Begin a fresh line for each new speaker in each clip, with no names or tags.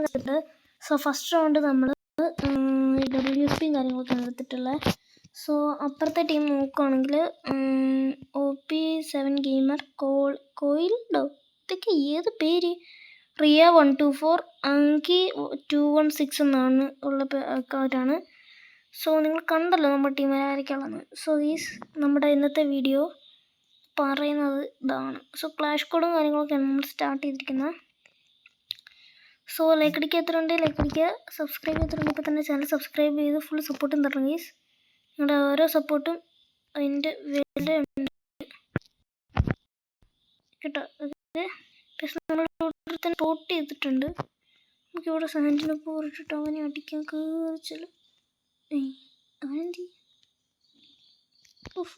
എടുത്തിട്ടുണ്ട്. So first round നമ്മൾ WSPയും കാര്യങ്ങളൊക്കെയാണ് എടുത്തിട്ടുള്ളത്. സോ അപ്പുറത്തെ ടീം നോക്കുകയാണെങ്കിൽ OP7 ഗെയിമർ കോയിലുണ്ടോ, ഇതൊക്കെ ഏത് പേര്, റിയ 124 അങ്കി 216 എന്നാണ് ഉള്ള ആൾക്കാരാണ്. സോ നിങ്ങൾ കണ്ടല്ലോ നമ്മുടെ ടീം ആരൊക്കെയാണെന്ന്. സോ നമ്മുടെ ഇന്നത്തെ വീഡിയോ പറയുന്നത് ഇതാണ്. സോ ക്ലാഷ് കോഡും കാര്യങ്ങളൊക്കെയാണ് നമ്മൾ സ്റ്റാർട്ട് ചെയ്തിരിക്കുന്നത്. സോ ലൈക്ക് അടിക്കുക, എത്രയുണ്ട് ലൈക്ക് അടിക്കുക, സബ്സ്ക്രൈബ് ചെയ്തിട്ടുണ്ട്. ഇപ്പോൾ തന്നെ ചാനൽ സബ്സ്ക്രൈബ് ചെയ്ത് ഫുൾ സപ്പോർട്ടും തരണം ഗൈസ്. നിങ്ങളുടെ ഓരോ സപ്പോർട്ടും അതിൻ്റെ വിലയുണ്ട് കേട്ടോ. നമ്മൾ തന്നെ സപ്പോർട്ട് ചെയ്തിട്ടുണ്ട്. നമുക്കിവിടെ സാൻഡിനെ പോറിട്ടിട്ട് അവനെ അടിക്കാൻ കയറിച്ചല്ലോ. അവനെന്തി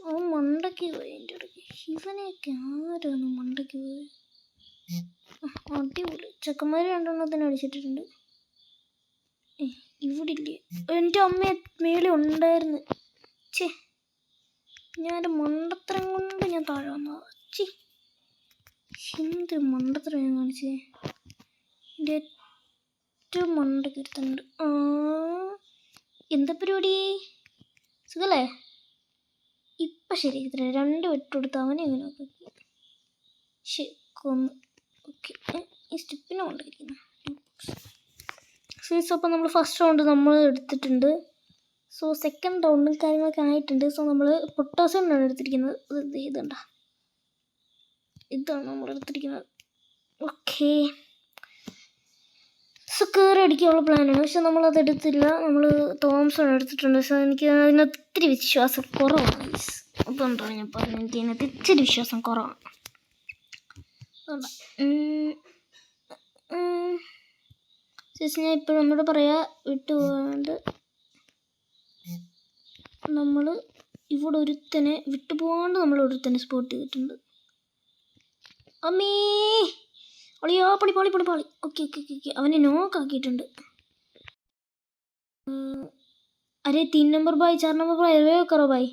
അവൻ മണ്ടയ്ക്ക് പോയി. എൻ്റെ ഇടയ്ക്ക് ഇവനെയൊക്കെ ആരാണ് മണ്ടയ്ക്ക് പോയി. അടിപൊളി ചെക്കന്മാർ രണ്ടെണ്ണത്തിന് അടിച്ചിട്ടുണ്ട്. ഇവിടെ ഇല്ലേ, എൻ്റെ അമ്മയെ മേലെ ഉണ്ടായിരുന്നു. ചേ, ഞാൻ മണ്ടത്തരം കൊണ്ട് ഞാൻ താഴെ വന്നത്. ചേ, എന്ത് മണ്ടത്തരം ഞാൻ കാണിച്ചേ. എൻ്റെ ഏറ്റവും മണ്ടയ്ക്ക് എടുത്തുണ്ട്. എന്താ പരിപാടി, സുഖല്ലേ? ഇപ്പം ശരി, ഇത്ര 2 വെട്ടെടുത്ത് അവനെ എങ്ങനെ നോക്കി. ശരി, കൊന്നു. ഓക്കെ, ഈ സ്റ്റെപ്പിനെ കൊണ്ടിരിക്കുന്നു. സോ അപ്പോൾ നമ്മൾ ഫസ്റ്റ് റൗണ്ട് നമ്മൾ എടുത്തിട്ടുണ്ട്. സോ സെക്കൻഡ് റൗണ്ടും കാര്യങ്ങളൊക്കെ ആയിട്ടുണ്ട്. സോ നമ്മൾ പൊട്ടാസ്യമാണ് എടുത്തിരിക്കുന്നത്. ഇതുണ്ട, ഇതാണ് നമ്മൾ എടുത്തിരിക്കുന്നത്. ഓക്കെ, സോ കയറി അടിക്കാനുള്ള പ്ലാനാണ്. പക്ഷെ നമ്മളത് എടുത്തില്ല, നമ്മൾ തോംസൺ എടുത്തിട്ടുണ്ട്. സോ എനിക്ക് അതിനകത്ത് ഇത്തിരി വിശ്വാസം കുറവാണ്. അതുകൊണ്ടാണ് ഞാൻ പറഞ്ഞത്, എനിക്ക് അതിനകത്ത് ഇച്ചിരി വിശ്വാസം കുറവാണ്. ചേച്ചി ഞാൻ ഇപ്പോഴും നമ്മുടെ പറയാ വിട്ടുപോകാണ്ട് നമ്മൾ ഇവിടെ ഒരുത്തനെ വിട്ടുപോകാണ്ട് നമ്മൾ ഒരുത്തനെ സ്പോട്ട് ചെയ്തിട്ടുണ്ട്. അമ്മേ ഒളിയോ, പൊളി പൊളി പൊളി പൊളി. ഓക്കെ ഓക്കെ ഓക്കെ ഓക്കെ, അവനെ നോക്കാക്കിയിട്ടുണ്ട്. അരേ 3 നമ്പർ ബായ് 4 നമ്പർ ബായ് റിവൈവ് കറോ ബായ്.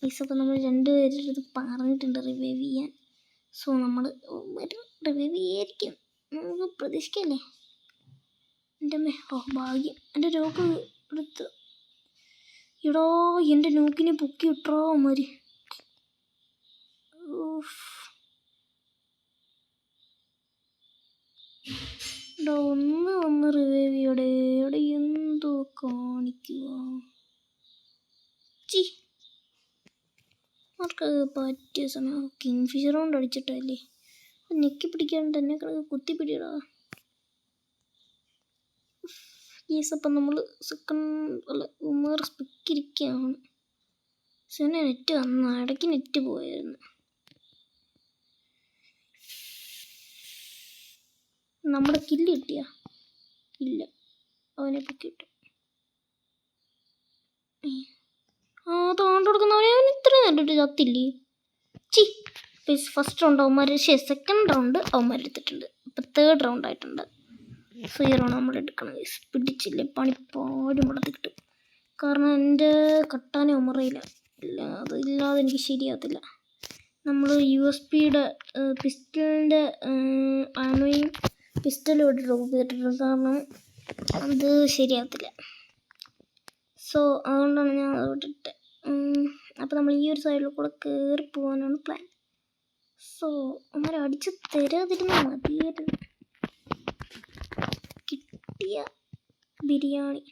ഈസൊക്കെ നമ്മൾ 2 പേരുടെ പറഞ്ഞിട്ടുണ്ട് റിവൈവ് ചെയ്യാൻ. സോ നമ്മൾ റിവൈവ് ചെയ്യായിരിക്കും, നമുക്ക് പ്രതീക്ഷിക്കല്ലേ. എൻ്റെ അമ്മേ, ഭാഗ്യം എൻ്റെ നോക്ക് എടുത്ത്. ഇടോ, എൻ്റെ നോക്കിനെ പൊക്കി ഇട്ടോ അമ്മര്. ഇടോ, ഒന്ന് റിവൈവ് ചെയ്യടെ. ഇവിടെ എന്തോ കാണിക്കുക. ചി, ആർക്കത് പറ്റിയ സമയം കിങ് ഫിഷർ കൊണ്ട് അടിച്ചിട്ടല്ലേ. നെക്കി പിടിക്കാൻ തന്നെ കുത്തിപ്പിടിയടാ. യെസ്, അപ്പം നമ്മൾ സെക്കൻഡ് ഉമർ സ്പിക്കിരിക്കുകയാണ്. പിന്നെ നെറ്റ് വന്നു, ഇടയ്ക്ക് നെറ്റ് പോയായിരുന്നു. നമ്മുടെ കില്ല് കിട്ടിയ ഇല്ല, അവനെ പൊക്കിയിട്ടു. താണ്ട് കൊടുക്കുന്നവനെ അവൻ ഇത്ര കണ്ടിട്ട് ചത്തില്ലേ. ചി, ഫസ്റ്റ് റൗണ്ട് അവന്മാർ, സെക്കൻഡ് റൗണ്ട് അവന്മാർ എടുത്തിട്ടുണ്ട്. ഇപ്പം തേർഡ് റൗണ്ട് ആയിട്ടുണ്ട്. സോ ഈ റൗണ്ട് നമ്മൾ എടുക്കണം. പിടിച്ചില്ലേ, പണിപ്പാടും വളർത്തി കിട്ടും. കാരണം എൻ്റെ കട്ടാനെ ഉമറയില്ല, ഇല്ല അതില്ലാതെ എനിക്ക് ശരിയാകത്തില്ല. നമ്മൾ USPയുടെ പിസ്റ്റലിൻ്റെ ആമയും പിസ്റ്റലും ഇവിടെ ഡ്രോപ്പ് ചെയ്തിട്ടുണ്ട്. കാരണം അത് ശരിയാകത്തില്ല. സോ അതുകൊണ്ടാണ് ഞാൻ അത് വിട്ടിട്ട്. അപ്പോൾ നമ്മൾ ഈ ഒരു സൈഡിൽ കൂടെ കയറി പോകാനാണ് പ്ലാൻ. സോ അമ്മ അടിച്ച് തരാതിരുന്ന മതിയായിരുന്നു. കിട്ടിയ ബിരിയാണി.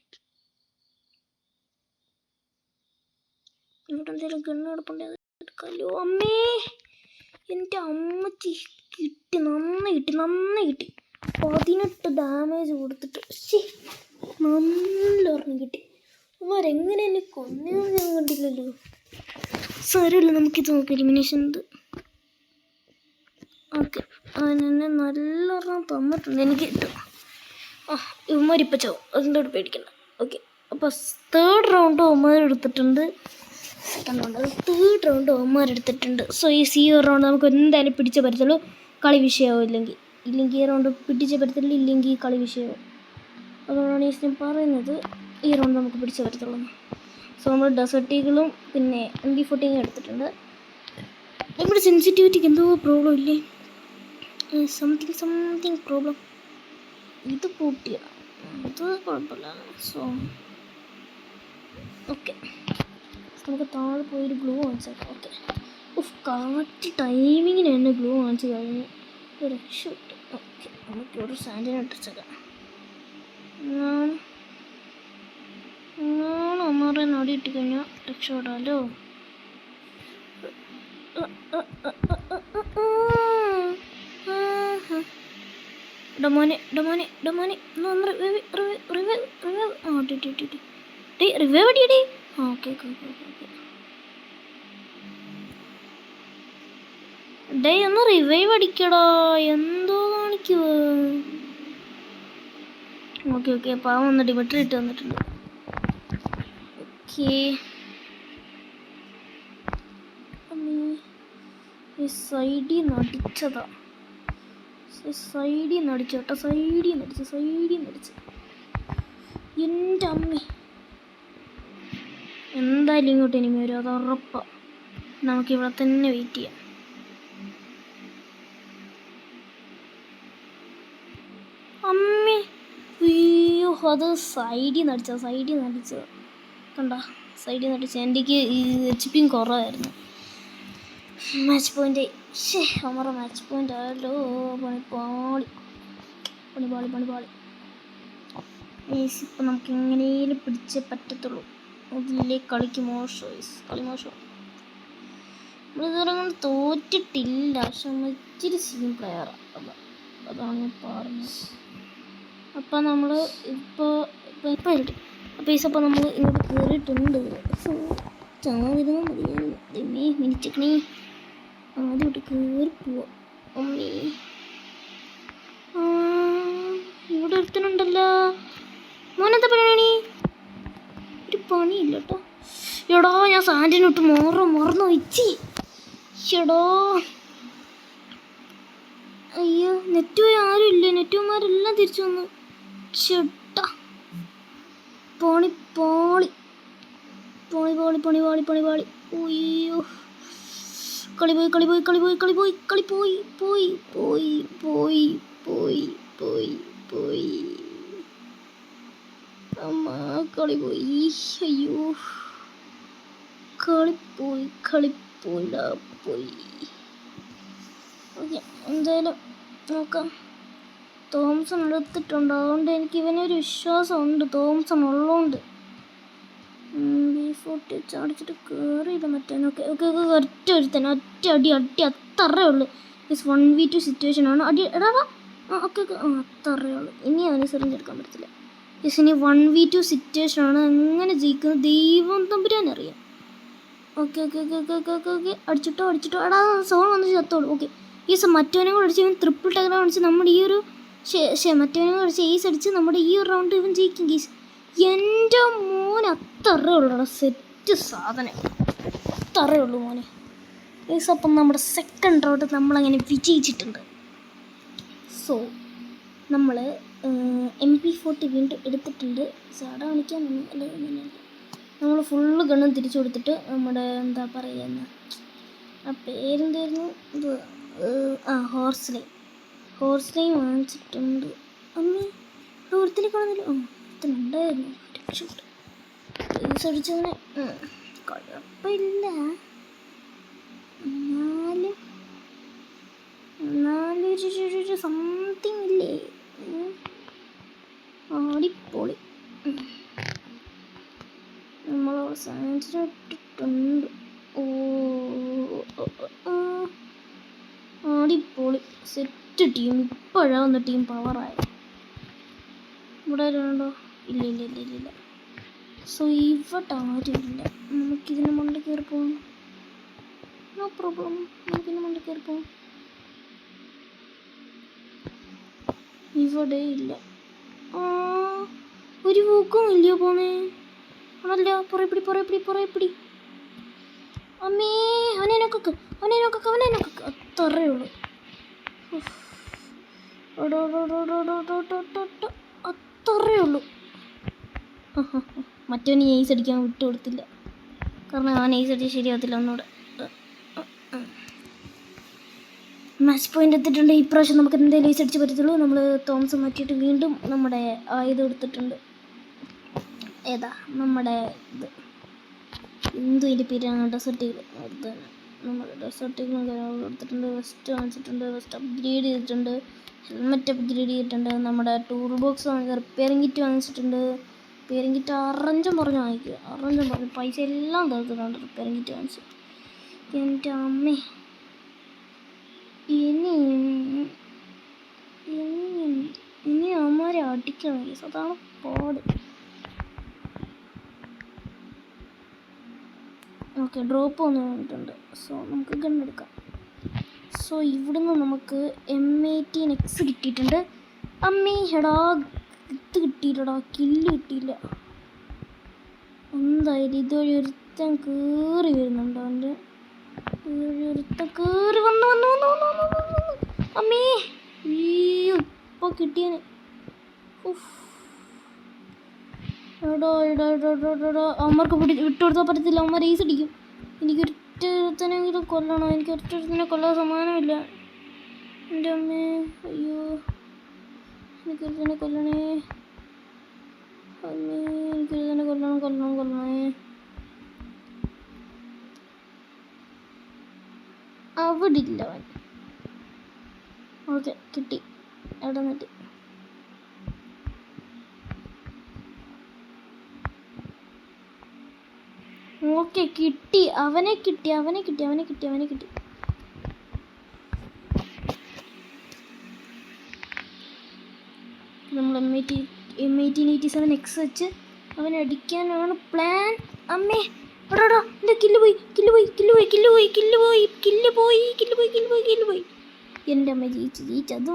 ഇവിടെ എന്തെങ്കിലും ഗണ്ണ് കിടപ്പുണ്ട്, എടുക്കാമല്ലോ. അമ്മേ, എൻ്റെ അമ്മച്ചി കിട്ടി, നന്നായി കിട്ടി. 18 ഡാമേജ് കൊടുത്തിട്ട് നല്ല ഒരെണ്ണം കിട്ടി. അവരെങ്ങനെ എന്നെ കൊന്നതെന്ന് ഞാൻ കണ്ടില്ലല്ലോ. സാരമില്ല, നമുക്കിത് നോക്കാം. എലിമിനേഷൻ ഉണ്ട്. ഓക്കെ, അവനെന്നെ നല്ലൊരെണ്ണം തന്നിട്ടുണ്ട്, എനിക്ക് കിട്ടും. ഇവന്മാരിപ്പോൾ ചാവും, അതിൻ്റെ കൂടെ പേടിക്കണ്ട. ഓക്കെ, അപ്പോൾ തേർഡ് റൗണ്ട് അവന്മാരെടുത്തിട്ടുണ്ട്. സെക്കൻഡ് റൗണ്ട്, തേർഡ് റൗണ്ട് അവന്മാരെടുത്തിട്ടുണ്ട്. സോ ഈ റൗണ്ട് നമുക്ക് എന്തായാലും പിടിച്ചേ പറ്റത്തുള്ളൂ, കളി വിഷയമാവും. ഇല്ലെങ്കിൽ ഈ റൗണ്ട് പിടിച്ചേ പറ്റത്തില്ല, ഇല്ലെങ്കിൽ കളി വിഷയമാവും. അതുകൊണ്ടാണ് ഞാൻ പറയുന്നത് ഈ റൗണ്ട് നമുക്ക് പിടിച്ചേ പറ്റത്തുള്ളൂ. സോ നമ്മൾ ഡെസേർട്ട് ഈഗിളും പിന്നെ MP14 എടുത്തിട്ടുണ്ട്. നമ്മുടെ സെൻസിറ്റിവിറ്റിക്ക് എന്തോ പ്രോബ്ലം ഇല്ലേ, സംതിങ് പ്രോബ്ലം. ഇത് പൂട്ടിയ അത് കുഴപ്പമില്ല. സോ ഓക്കെ, നമുക്ക് താഴെ പോയൊരു ഗ്ലൂ വാങ്ങിച്ചേക്കാം. ഓക്കെ, കറക്റ്റ് ടൈമിങ്ങിന് തന്നെ ഗ്ലൂ വാങ്ങിച്ച് കഴിഞ്ഞ് രക്ഷപ്പെട്ടു. ഓക്കെ, നമുക്ക് ഒരു സാൻഡിനെ ഇട്ടിച്ചേക്കാം. ഒന്നൂറെ നടി ഇട്ട് കഴിഞ്ഞാൽ രക്ഷപ്പെടാമല്ലോ. ഡമോനെ റിവൈവ് അടിയടി. ഓക്കെ ഓക്കെ ഓക്കെ ഓക്കെ ഡേ ഒന്ന് റിവൈവ് അടിക്കടാ, എന്തോ കാണിക്കുവോ. ഓക്കെ ഓക്കെ, പാവം ഒന്ന് ഡിമിട്രി ഇട്ട് വന്നിട്ടുണ്ട്. ഓക്കെ, സൈഡിൽ നിന്ന് അടിച്ചതാ, സൈഡിൽ നിന്ന് അടിച്ചു കേട്ടോ, സൈഡിൽ നിന്ന് അടിച്ച് എൻ്റെ അമ്മ. എന്തായാലും ഇങ്ങോട്ട് ഇനിമി വരും, അത് ഉറപ്പാണ്. നമുക്കിവിടെ തന്നെ വെയിറ്റ് ചെയ്യാം. അമ്മേ, അയ്യോ, അത് സൈഡിൽ നിന്ന് അടിച്ചത് കണ്ട, സൈഡിൽ നിന്ന് അടിച്ചത്. എൻ്റെക്ക് HP കുറവായിരുന്നു. മാച്ച് പോയിൻ്റ് അമറ മാച്ച് പോയിൻ്റ് ആയല്ലോ. പണിപാളി. ഇപ്പം നമുക്ക് എങ്ങനെയും പിടിച്ചേ പറ്റത്തുള്ളൂ. അതിലേ കളി മോശം. നമ്മളിതുവരെ അങ്ങനെ തോറ്റിട്ടില്ല, പക്ഷെ നമ്മൾ ഇച്ചിരി സീൻ പ്ലെയറാണ്, അതാണ് ഞാൻ പറഞ്ഞത്. അപ്പം നമ്മൾ ഇപ്പോൾ നമ്മൾ ഇങ്ങോട്ട് കയറിയിട്ടുണ്ട്. ചാതിരുന്നാൽ മതിയായിരുന്നു. മിനിച്ചക്കണേ ആദ്യം ഇട്ട് കയറി പോവാം. അമ്മേ, ഇവിടെ ഒരുത്തനുണ്ടല്ലോ. മോനെന്താ പരിപാടി? ഒരു പണിയില്ല കേട്ടോ. എടോ, ഞാൻ സാൻഡിനോട്ട് മറന്നു വെച്ചി. എടോ, അയ്യോ, നെറ്റ് പോയി ആരും ഇല്ലേ? നെറ്റുമാരെല്ലാം തിരിച്ചു വന്നു. ചേട്ടാ, പണി പാളി. അയ്യോ, കളി പോയി. അമ്മ, കളി പോയി. അയ്യോ, കളിപ്പോയിടാ പോയി. ഓക്കെ, എന്തായാലും നോക്കാം. തോംസൺ എടുത്തിട്ടുണ്ട്, അതുകൊണ്ട് എനിക്ക് ഇവനൊരു വിശ്വാസമുണ്ട്. തോംസൺ ഉള്ളതുകൊണ്ട് B40 അടിച്ചിട്ട് കയറിയില്ല മറ്റേ. ഓക്കെ ഒറ്റ അടി അത്രേ ഉള്ളൂ. 1v2 സിറ്റുവേഷൻ ആണ്. അടി എടാ. ഓക്കെ അത്രേ ഉള്ളൂ. ഇനി അവന് സെറിഞ്ഞെടുക്കാൻ പറ്റത്തില്ല. ഇനി 1v2 സിറ്റുവേഷൻ ആണ്. എങ്ങനെ ജയിക്കുന്നത് ദൈവം തമ്പുരാനറിയാം. ഓക്കെ അടിച്ചിട്ടോ. എടാ, സോൺ വന്ന് ചത്തോളൂ. ഓക്കെ, മറ്റവനെ കൂടെ അടിച്ച് ഇവൻ ട്രിപ്പിൾ ടൈഗർ അടിച്ച് നമ്മുടെ ഈ ഒരു മറ്റവനെ കൂടെ അടിച്ച് ഏസ് അടിച്ച് നമ്മുടെ ഈ ഒരു റൗണ്ട് ഇവൻ ജയിക്കും ഗീസ്. എൻ്റെ മോനെ അത്രേ ഉള്ളൂ. സെറ്റ് സാധനം അത്രേ ഉള്ളൂ മോനെ. ഗീസ്, അപ്പം നമ്മുടെ സെക്കൻഡ് റൗണ്ട് നമ്മളങ്ങനെ വിജയിച്ചിട്ടുണ്ട്. സോ നമ്മൾ MP40 വീണ്ടും എടുത്തിട്ടുണ്ട്. സാഡ കാണിക്കാനൊന്നും അല്ല, നമ്മൾ ഫുള്ള് ഗണ്ണും തിരിച്ചു കൊടുത്തിട്ട് നമ്മുടെ എന്താ പറയുക, ആ പേരെന്തായിരുന്നു, ഇത് ഹോഴ്സ്ലൈൻ വാങ്ങിച്ചിട്ടുണ്ട്. അമ്മേ, ഒരുത്തിനെ കാണുന്നില്ല. ഒരുത്തനുണ്ടായിരുന്നു, രക്ഷപ്പെട്ടു. അടിച്ചവനെ കുഴപ്പമില്ല. എന്നാലും സംതിങ് ഇല്ലേ. ആടിപ്പൊളി. നമ്മളവിടെ സാൻസിട്ടുണ്ട്. ആടിപ്പൊളി സെറ്റ് ടീം. ഇപ്പോഴാണ് ഒന്ന് ടീം പവറായ. ഇവിടെ ആരുണ്ടോ? ഇല്ല. സോ ഇവിടെ ആരുമില്ല. നമുക്കിതിന് മണ്ട കയറി പോകാം. നോ പ്രോബ്ലം, നമുക്കിതിന് മണ്ട കയറി പോകാം. ഇവിടെ ഇല്ല. ഒരു പൂക്കും ഇല്ലയോ പോണേ? ആണല്ലോ. പുറപ്പിടി. അമ്മേ, അവനെ നോക്കൊക്കെ അത്രേ ഉള്ളൂ. അത്രേ ഉള്ളൂ. മറ്റവന് നെയ്സ് അടിക്കാൻ വിട്ടു കൊടുത്തില്ല, കാരണം ആ നെയ്സ് അടിച്ച് ശരിയാകത്തില്ല. ഒന്നുകൂടെ മാച്ച് പോയിന്റ് എത്തിയിട്ടുണ്ട്. ഇപ്രാവശ്യം നമുക്ക് എന്തായാലും ഈസ് അടിച്ച് പറ്റത്തുള്ളൂ. നമ്മൾ തോമസ് മാറ്റിയിട്ട് വീണ്ടും നമ്മുടെ ഇത് എടുത്തിട്ടുണ്ട്. ഏതാ നമ്മുടെ ഇത് എന്തു ഇതിൻ്റെ പേരാണ് ഡെസർട്ടുകൾ അടുത്ത് തന്നെ നമ്മൾ ഡെസർട്ടുകളും കാര്യങ്ങളും എടുത്തിട്ടുണ്ട്. വെസ്റ്റ് വാങ്ങിച്ചിട്ടുണ്ട്. വെസ്റ്റ് അപ്ഗ്രേഡ് ചെയ്തിട്ടുണ്ട്. ഹെൽമെറ്റ് അപ്ഗ്രേഡ് ചെയ്തിട്ടുണ്ട്. നമ്മുടെ ടൂൾ ബോക്സ് റിപ്പയറിംഗ് കിറ്റ് വാങ്ങിച്ചിട്ടുണ്ട്. റിപ്പയറിംഗ് കിറ്റ് അറഞ്ചം പറഞ്ഞ് വാങ്ങിക്കുക. അറഞ്ചം പറഞ്ഞ് പൈസ എല്ലാം തീർത്തിട്ടുണ്ട് റിപ്പയറിംഗ് കിറ്റ് വാങ്ങിച്ച്. എൻ്റെ അമ്മേ ഇനി അമ്മമാരെ അടിക്കണം. അതാണ് പാട്. ഓക്കെ ഡ്രോപ്പ് വന്ന് വന്നിട്ടുണ്ട്. സോ നമുക്ക് ഗണ്ണെടുക്കാം. സോ ഇവിടുന്ന് നമുക്ക് M18X കിട്ടിയിട്ടുണ്ട്. അമ്മേ എടാ ഇത് കിട്ടിയില്ലടാ, കില്ല് കിട്ടിയില്ല. എന്തായാലും ഇതുവഴി ഒരുത്തൻ കയറി വരുന്നുണ്ട്. അവൻ്റെ ഇതുവഴി ഒരുത്തൻ കയറി വന്ന് അമ്മേ അയ്യോ ഇപ്പോൾ കിട്ടിയാന്. അമ്മർക്ക് വിട്ടുകൊടുത്താൽ പറ്റത്തില്ല. അമ്മ റേസ് അടിക്കും. എനിക്കൊരുത്തനെങ്കിലും കൊല്ലണം. എനിക്ക് ഒറ്റൊരുത്തനെ കൊല്ലാൻ സമാനമില്ല. എൻ്റെ അമ്മേ അയ്യോ എനിക്കൊരുത്തനെ കൊല്ലണേ. അമ്മേ എനിക്കൊരുത്തനെ കൊല്ലണേ. അവിടെ ഇല്ല അവൻ. ഓക്കെ കിട്ടി. എവിടെ നിന്നിട്ട് ഓക്കെ കിട്ടി. അവനെ കിട്ടി. നമ്മൾ M1887X വെച്ച് അവനെ അടിക്കാനാണ് പ്ലാൻ. അമ്മേ എടാ എൻ്റെ കില്ല് പോയി. എൻ്റെ അമ്മ ജയിച്ച് അത്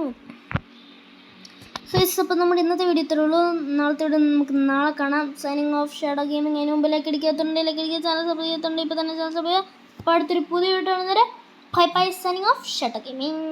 മതി. അപ്പോൾ നമ്മുടെ ഇന്നത്തെ വീഡിയോ ഇത്രേ ഉള്ളൂ. നാളത്തെ വീഡിയോ നമുക്ക് നാളെ കാണാം. Signing off shadow gaming. അതിന് മുമ്പ് ലൈക്ക് അടിക്കാത്തുണ്ട്. ചാനൽ സബ്സ്ക്രൈബ് ചെയ്തിട്ടുണ്ട്. ഇപ്പോൾ തന്നെ ചാനൽ സബ്സ്ക്രൈബ് ചെയ്യുക. അപ്പോൾ അടുത്തൊരു പുതിയ വീഡിയോ കാണുന്നവരെ bye. Signing off shadow gaming.